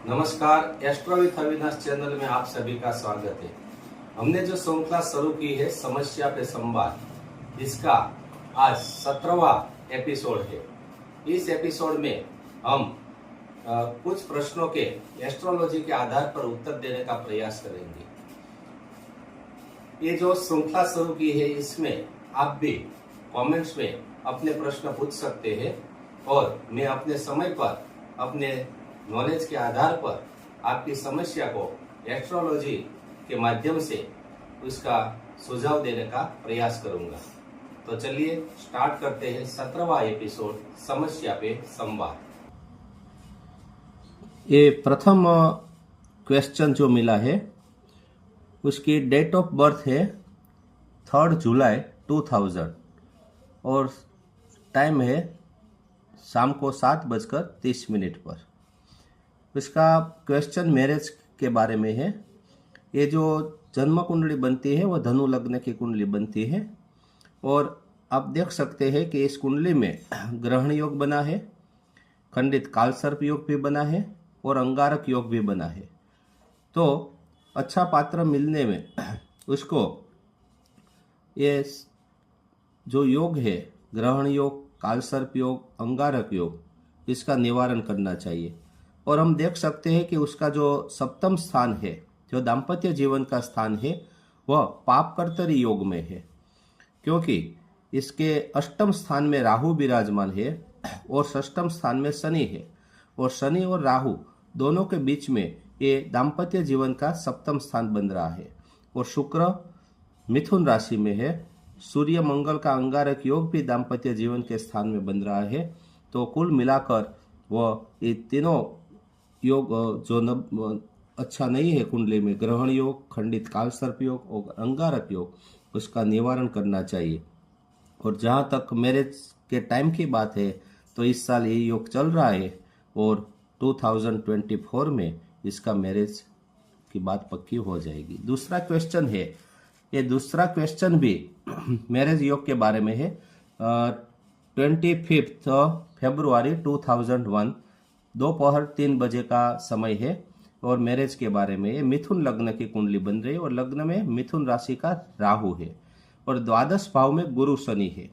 नमस्कार, astro with Avinash channel में आप सभी का स्वागत है। हमने जो श्रृंखला शुरू की है समस्या पे संवाद, इसका आज 17वां एपिसोड है। इस एपिसोड में हम कुछ प्रश्नों के एस्ट्रोलॉजी के आधार पर उत्तर देने का प्रयास करेंगे। ये जो श्रृंखला शुरू की है इसमें आप भी कमेंट्स में अपने प्रश्न पूछ सकते हैं और मैं अपने समय पर अपने नॉलेज के आधार पर आपकी समस्या को एस्ट्रोलॉजी के माध्यम से उसका सुझाव देने का प्रयास करूंगा। तो चलिए स्टार्ट करते हैं 17वां एपिसोड समस्या पे संवाद। ये प्रथम क्वेश्चन जो मिला है उसकी डेट ऑफ बर्थ है 3 जुलाई 2000 और टाइम है शाम को 7:30 पर। इसका क्वेश्चन मैरिज के बारे में है। ये जो जन्म कुंडली बनती है वह धनु लग्न की कुंडली बनती है और आप देख सकते हैं कि इस कुंडली में ग्रहण योग बना है, खंडित कालसर्प योग भी बना है और अंगारक योग भी बना है। तो अच्छा पात्र मिलने में उसको ये जो योग है ग्रहण योग, कालसर्प योग, अंगारक योग, इसका निवारण करना चाहिए। और हम देख सकते हैं कि उसका जो सप्तम स्थान है, जो दाम्पत्य जीवन का स्थान है, वह पापकर्तरी योग में है, क्योंकि इसके अष्टम स्थान में राहु विराजमान है और षष्ठम स्थान में शनि है और शनि और राहु दोनों के बीच में ये दाम्पत्य जीवन का सप्तम स्थान बन रहा है। और शुक्र मिथुन राशि में है, सूर्य मंगल का अंगारक योग भी दाम्पत्य जीवन के स्थान में बन रहा है। तो कुल मिलाकर वह ये तीनों योग जो अच्छा नहीं है कुंडली में, ग्रहण योग, खंडित कालसर्प योग और अंगारक योग, उसका निवारण करना चाहिए। और जहाँ तक मैरिज के टाइम की बात है तो इस साल ये योग चल रहा है और 2024 में इसका मैरिज की बात पक्की हो जाएगी। दूसरा क्वेश्चन है, ये दूसरा क्वेश्चन भी मैरिज योग के बारे में है। 25 फरवरी 2001 दोपहर 3 बजे का समय है और मैरिज के बारे में ये मिथुन लग्न की कुंडली बन रही है और लग्न में मिथुन राशि का राहु है और द्वादश भाव में गुरु शनि है।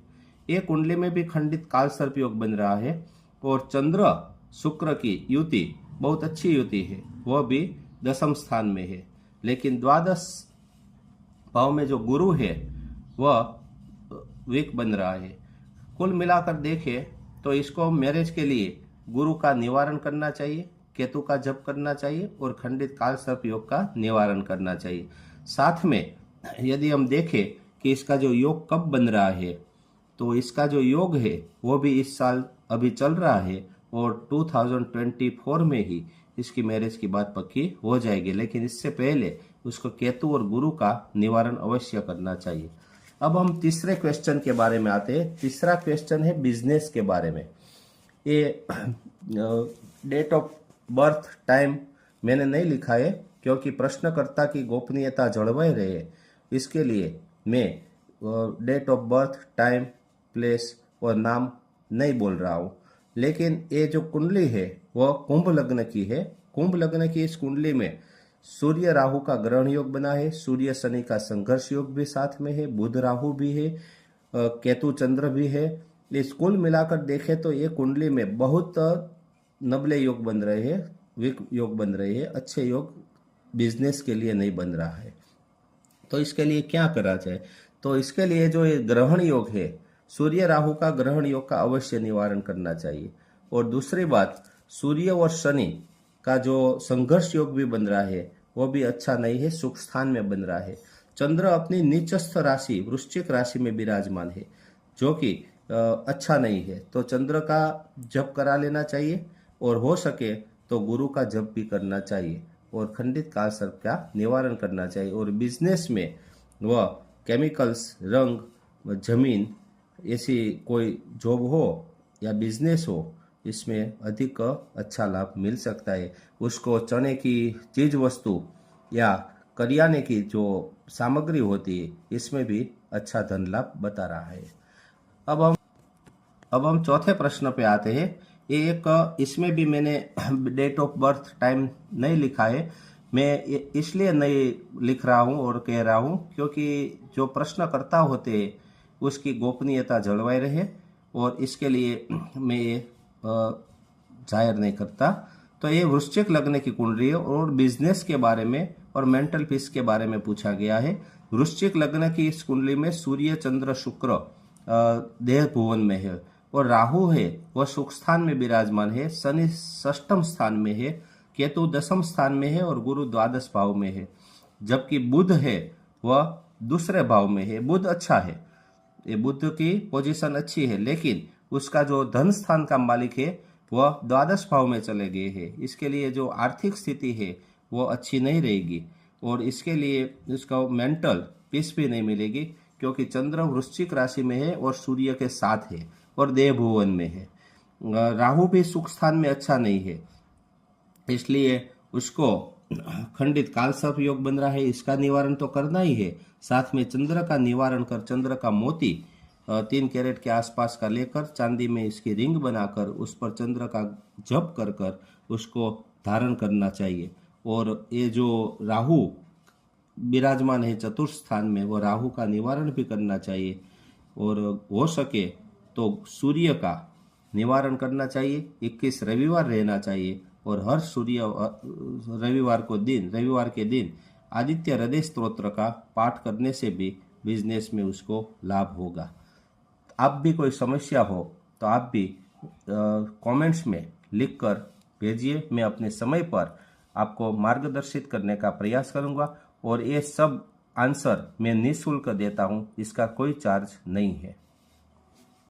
ये कुंडली में भी खंडित कालसर्प योग बन रहा है और चंद्र शुक्र की युति बहुत अच्छी युति है, वह भी दशम स्थान में है। लेकिन द्वादश भाव में जो गुरु है वह वीक बन रहा है। कुल मिलाकर देखें तो इसको मैरिज के लिए गुरु का निवारण करना चाहिए, केतु का जप करना चाहिए और खंडित कालसर्प योग का निवारण करना चाहिए। साथ में यदि हम देखें कि इसका जो योग कब बन रहा है तो इसका जो योग है वो भी इस साल अभी चल रहा है और 2024 में ही इसकी मैरिज की बात पक्की हो जाएगी। लेकिन इससे पहले उसको केतु और गुरु का निवारण अवश्य करना चाहिए। अब हम तीसरे क्वेश्चन के बारे में आते हैं। तीसरा क्वेश्चन है बिजनेस के बारे में। ये डेट ऑफ बर्थ टाइम मैंने नहीं लिखा है क्योंकि प्रश्नकर्ता की गोपनीयता जળવાઈ रहे, इसके लिए मैं date of birth time, place और नाम नहीं बोल रहा हूँ। लेकिन ये जो कुंडली है वह कुंभ लग्न की है। कुंभ लग्न की इस कुंडली में सूर्य राहु का ग्रहण योग बना है, सूर्य शनि का संघर्ष योग भी साथ में है, बुध राहु भी है, केतु चंद्र भी है। इस कुल मिलाकर देखें तो ये कुंडली में बहुत नबले योग बन रहे हैं, वीक योग बन रहे हैं, अच्छे योग बिजनेस के लिए नहीं बन रहा है। तो इसके लिए क्या करा जाए? तो इसके लिए जो ये ग्रहण योग है, सूर्य राहु का ग्रहण योग का अवश्य निवारण करना चाहिए। और दूसरी बात, सूर्य और शनि का जो संघर्ष योग भी बन रहा है वो भी अच्छा नहीं है, सुख स्थान में बन रहा है। चंद्र अपनी नीचस्थ राशि वृश्चिक राशि में विराजमान है जो कि अच्छा नहीं है। तो चंद्र का जप करा लेना चाहिए और हो सके तो गुरु का जप भी करना चाहिए और खंडित कालसर्प का निवारण करना चाहिए। और बिजनेस में वह केमिकल्स, रंग, जमीन ऐसी कोई जॉब हो या बिजनेस हो, इसमें अधिक अच्छा लाभ मिल सकता है। उसको चने की चीज वस्तु या करियाने की जो सामग्री होती है इसमें भी अच्छा धन लाभ बता रहा है। अब हम चौथे प्रश्न पे आते हैं। ये एक इसमें भी मैंने डेट ऑफ बर्थ टाइम नहीं लिखा है। मैं इसलिए नहीं लिख रहा हूँ और कह रहा हूँ क्योंकि जो प्रश्नकर्ता होते हैं उसकी गोपनीयता जળવાઈ रहे, और इसके लिए मैं ये जाहिर नहीं करता। तो ये वृश्चिक लग्न की कुंडली है और बिजनेस के बारे में और मेंटल पीस के बारे में पूछा गया है। वृश्चिक लग्न की इस कुंडली में सूर्य चंद्र शुक्र देह भुवन में है, और राहु है वह सुख स्थान में विराजमान है, शनि षष्ठम स्थान में है, केतु दशम स्थान में है और गुरु द्वादश भाव में है, जबकि बुध है वह दूसरे भाव में है। बुध अच्छा है, ये बुध की पोजीशन अच्छी है, लेकिन उसका जो धन स्थान का मालिक है वह द्वादश भाव में चले गए हैं। इसके लिए जो आर्थिक स्थिति है वो अच्छी नहीं रहेगी, और इसके लिए उसका मेंटल पीस भी नहीं मिलेगी, क्योंकि चंद्र वृश्चिक राशि में है और सूर्य के साथ है और देव भुवन में है। राहु भी सुख स्थान में अच्छा नहीं है, इसलिए उसको खंडित कालसर्प योग बन रहा है, इसका निवारण तो करना ही है। साथ में चंद्र का निवारण कर चंद्र का मोती 3 कैरेट के आसपास का लेकर चांदी में इसकी रिंग बनाकर उस पर चंद्र का जप कर कर उसको धारण करना चाहिए। और ये जो राहु विराजमान है चतुर्थ स्थान में, वो राहु का निवारण भी करना चाहिए, और हो सके तो सूर्य का निवारण करना चाहिए। 21 रविवार रहना चाहिए, और हर रविवार के दिन आदित्य हृदय स्तोत्र का पाठ करने से भी बिजनेस में उसको लाभ होगा। आप भी कोई समस्या हो तो आप भी कमेंट्स में लिखकर भेजिए। मैं अपने समय पर आपको मार्गदर्शित करने का प्रयास करूंगा, और ये सब आंसर मैं निःशुल्क देता हूं, इसका कोई चार्ज नहीं है।